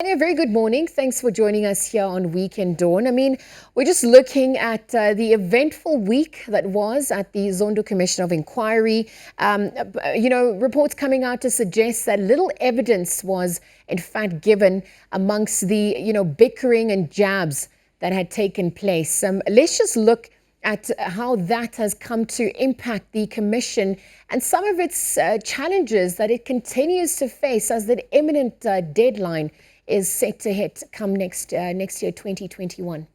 A very good morning. Thanks for joining us here on Weekend Dawn. We're just looking at the eventful week that was at the Zondo Commission of Inquiry. Reports coming out to suggest that little evidence was, in fact, given amongst the, bickering and jabs that had taken place. Let's just look at how that has come to impact the Commission and some of its challenges that it continues to face as the imminent deadline is set to hit come next year, 2021?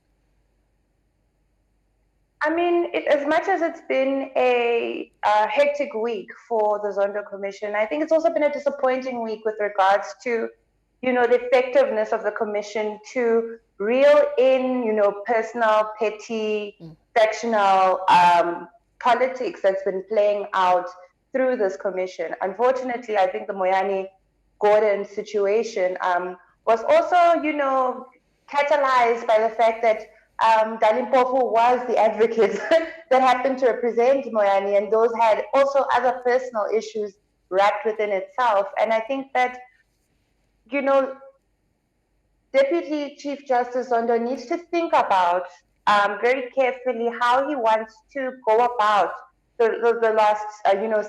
As much as it's been a hectic week for the Zondo Commission, I think it's also been a disappointing week with regards to, the effectiveness of the Commission to reel in, personal, petty, factional politics that's been playing out through this Commission. Unfortunately, I think the Moyane Gordhan situation was also, catalyzed by the fact that Dali Mpofu was the advocate that happened to represent Moyane, and those had also other personal issues wrapped within itself. And I think that, Deputy Chief Justice Zondo needs to think about very carefully how he wants to go about the last,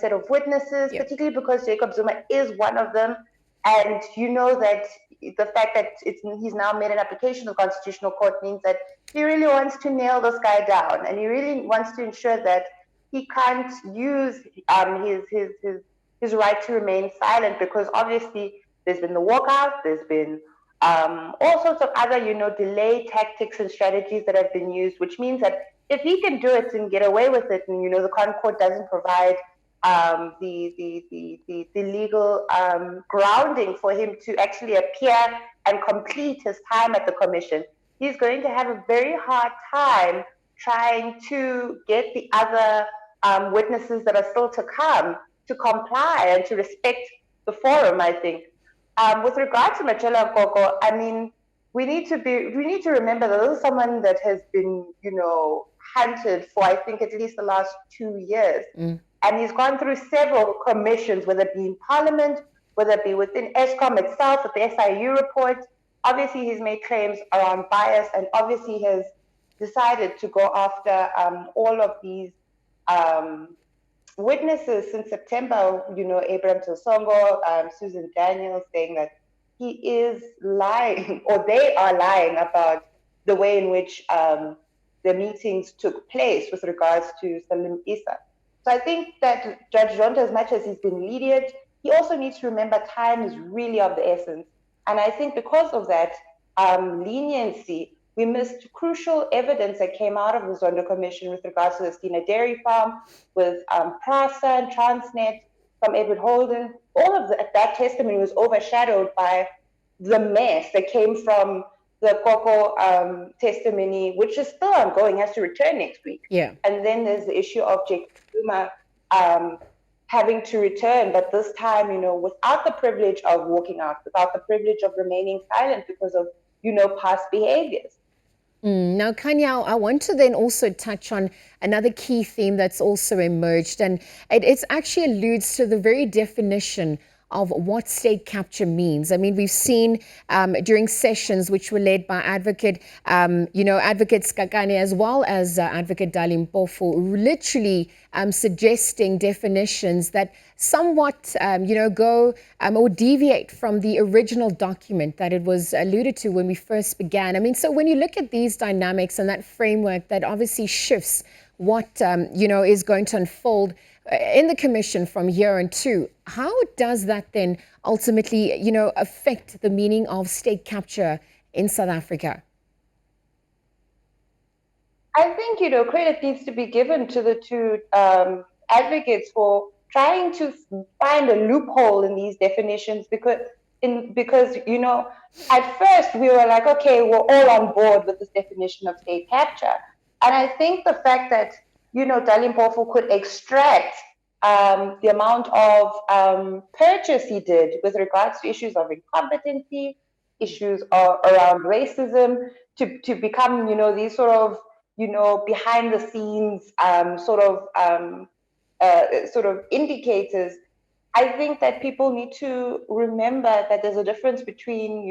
set of witnesses, particularly because Jacob Zuma is one of them. And that the fact that he's now made an application to the Constitutional Court means that he really wants to nail this guy down, and he really wants to ensure that he can't use his right to remain silent, because obviously there's been the walkout, there's been all sorts of other, delay tactics and strategies that have been used, which means that if he can do it and get away with it, and the Court doesn't provide the legal grounding for him to actually appear and complete his time at the Commission, he's going to have a very hard time trying to get the other witnesses that are still to come to comply and to respect the forum, I think. With regard to Matshela Koko, we need to remember that this is someone that has been, hunted for, I think, at least the last 2 years. And he's gone through several commissions, whether it be in Parliament, whether it be within Eskom itself, with the SIU report. Obviously, he's made claims around bias, and obviously has decided to go after all of these witnesses since September. Abraham Tosongo, Susan Daniels, saying that he is lying, or they are lying about the way in which the meetings took place with regards to Salim Issa. So I think that Judge Zondo, as much as he's been lenient, he also needs to remember time is really of the essence. And I think because of that leniency, we missed crucial evidence that came out of the Zondo Commission with regards to the Stina Dairy Farm, with PRASA and Transnet, from Edward Holden. All of that testimony was overshadowed by the mess that came from the Koko testimony, which is still ongoing, has to return next week. And then there's the issue of Jacob Zuma having to return, but this time, without the privilege of walking out, without the privilege of remaining silent because of, past behaviors. Now, Kanya, I want to then also touch on another key theme that's also emerged, and it actually alludes to the very definition of what state capture means. We've seen during sessions which were led by Advocate Skakane, as well as Advocate Dali Mpofu, literally suggesting definitions that somewhat, go or deviate from the original document that it was alluded to when we first began. So when you look at these dynamics and that framework, that obviously shifts what, is going to unfold in the Commission from here on to, how does that then ultimately, affect the meaning of state capture in South Africa? I think, credit needs to be given to the two advocates for trying to find a loophole in these definitions, because at first we were like, okay, we're all on board with this definition of state capture. And I think the fact that, Dali Mpofu could extract the amount of purchase he did with regards to issues of incompetency, issues around racism, to become, these sort of, behind the scenes sort of indicators. I think that people need to remember that there's a difference between,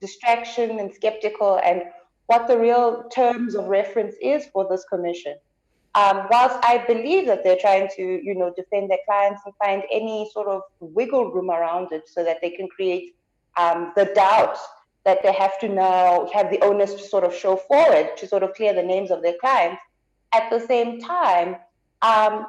distraction and skeptical and what the real terms of reference is for this commission. Whilst I believe that they're trying to, defend their clients and find any sort of wiggle room around it so that they can create the doubt that they have to now have the onus to sort of show forward to sort of clear the names of their clients. At the same time, Pravin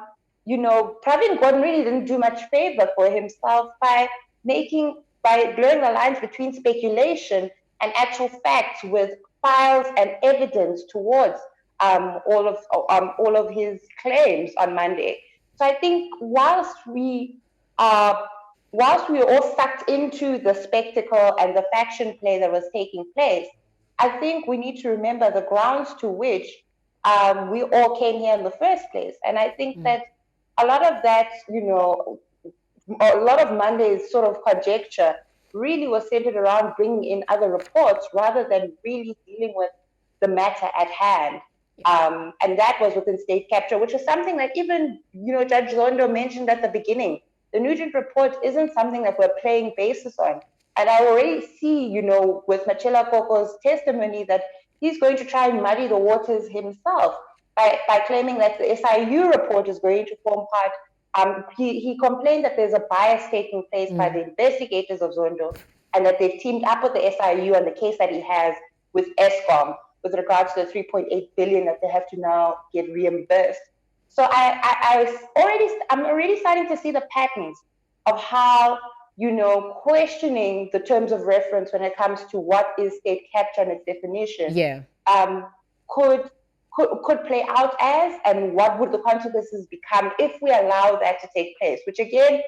Gordhan really didn't do much favor for himself by blurring the lines between speculation and actual facts with files and evidence towards all of his claims on Monday. So I think whilst we are all sucked into the spectacle and the faction play that was taking place, I think we need to remember the grounds to which we all came here in the first place. And I think that a lot of that, a lot of Monday's sort of conjecture really was centered around bringing in other reports rather than really dealing with the matter at hand. And that was within state capture, which is something that even, Judge Zondo mentioned at the beginning. The Nugent report isn't something that we're playing basis on. And I already see, with Matshela Koko's testimony that he's going to try and muddy the waters himself by claiming that the SIU report is going to form part. He complained that there's a bias taking place by the investigators of Zondo and that they've teamed up with the SIU on the case that he has with Eskom with regards to the 3.8 billion that they have to now get reimbursed. So I'm already starting to see the patterns of how, questioning the terms of reference when it comes to what is state capture and its definition, could play out as, and what would the consequences become if we allow that to take place. Which again,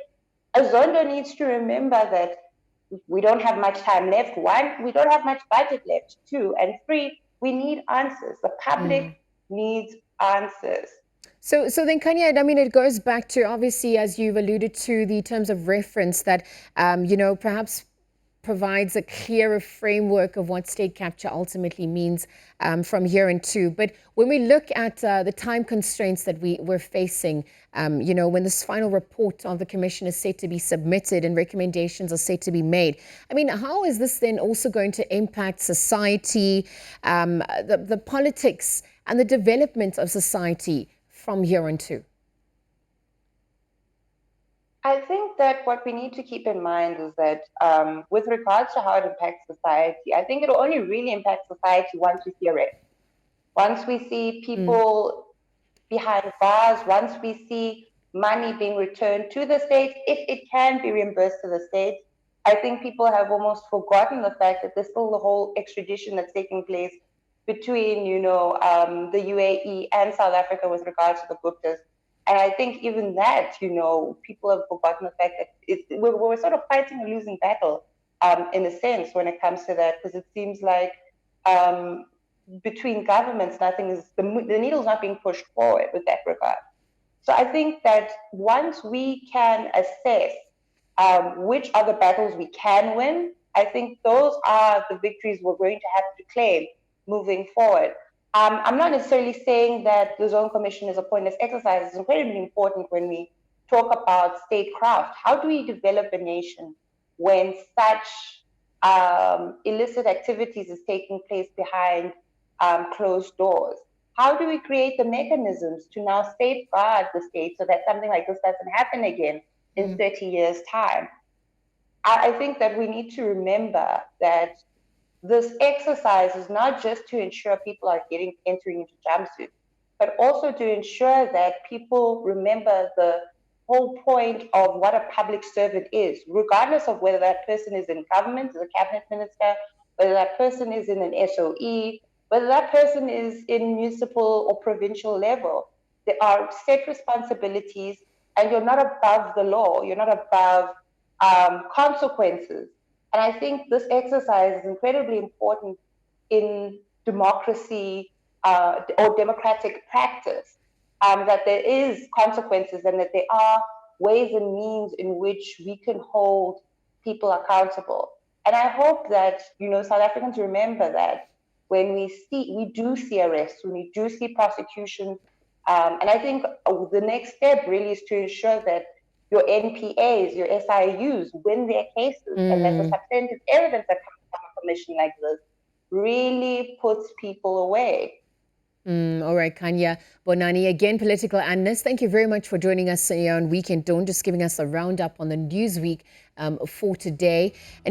Zondo needs to remember that we don't have much time left. One, we don't have much budget left. Two, and three, we need answers. The public needs answers. So then, Kanya, I mean, it goes back to, obviously, as you've alluded to, the terms of reference that, perhaps provides a clearer framework of what state capture ultimately means from here into. But when we look at the time constraints that we're facing, when this final report of the commission is set to be submitted and recommendations are set to be made, I mean, how is this then also going to impact society, the politics and the development of society from here on to? I think that what we need to keep in mind is that with regards to how it impacts society, I think it will only really impact society once we see arrest. Once we see people behind bars, once we see money being returned to the state, if it can be reimbursed to the state, I think people have almost forgotten the fact that there's still the whole extradition that's taking place between, the UAE and South Africa with regards to the Guptas. And I think even that, people have forgotten the fact that we're sort of fighting a losing battle, in a sense, when it comes to that, because it seems like between governments, the needle's not being pushed forward with that regard. So I think that once we can assess which are the battles we can win, I think those are the victories we're going to have to claim moving forward. I'm not necessarily saying that the Zondo Commission is a pointless exercise. It's incredibly important when we talk about statecraft. How do we develop a nation when such illicit activities is taking place behind closed doors? How do we create the mechanisms to now safeguard the state so that something like this doesn't happen again in 30 years' time? I think that we need to remember that this exercise is not just to ensure people are entering into jumpsuits, but also to ensure that people remember the whole point of what a public servant is, regardless of whether that person is in government, as a cabinet minister, whether that person is in an SOE, whether that person is in municipal or provincial level. There are set responsibilities, and you're not above the law. You're not above consequences. And I think this exercise is incredibly important in democracy or democratic practice, that there is consequences and that there are ways and means in which we can hold people accountable. And I hope that, South Africans remember that when we do see arrests, when we do see prosecutions, and I think the next step really is to ensure that your NPAs, your SIUs win their cases, and there's a substantive evidence that comes commission like this really puts people away. All right, Kanya Bonani, again, political analyst. Thank you very much for joining us here on Weekend Dawn, just giving us a roundup on the news week for today. And